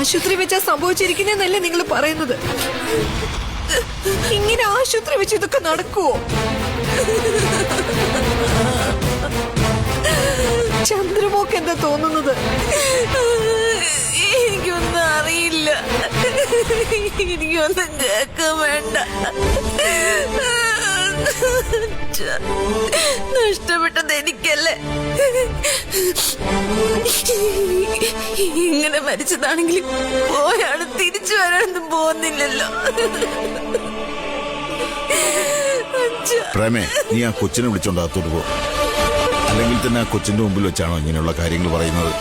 ആശുപത്രി വെച്ചാ സംഭവിച്ചിരിക്കുന്നല്ലേ നിങ്ങൾ പറയുന്നത്? ഇങ്ങനെ ആശുപത്രി വെച്ച് ഇതൊക്കെ നടക്കുവോ? ചന്ദ്രമോക്ക് എന്താ തോന്നുന്നത്? എനിക്കൊന്നും അറിയില്ല, എനിക്കൊന്നും കേൾക്കാൻ വേണ്ട. നഷ്ടപ്പെട്ടത് എനിക്കല്ലേ. ഇങ്ങനെ മരിച്ചതാണെങ്കിലും പോയാണ് തിരിച്ചു വരാനൊന്നും പോകുന്നില്ലല്ലോ. പ്രേമേ, നീ ആ കൊച്ചിനെ വിളിച്ചോണ്ട് അകത്തോട്ട് പോ. അല്ലെങ്കിൽ തന്നെ ആ കൊച്ചിന്റെ മുമ്പിൽ വെച്ചാണോ ഇങ്ങനെയുള്ള കാര്യങ്ങൾ പറയുന്നത്?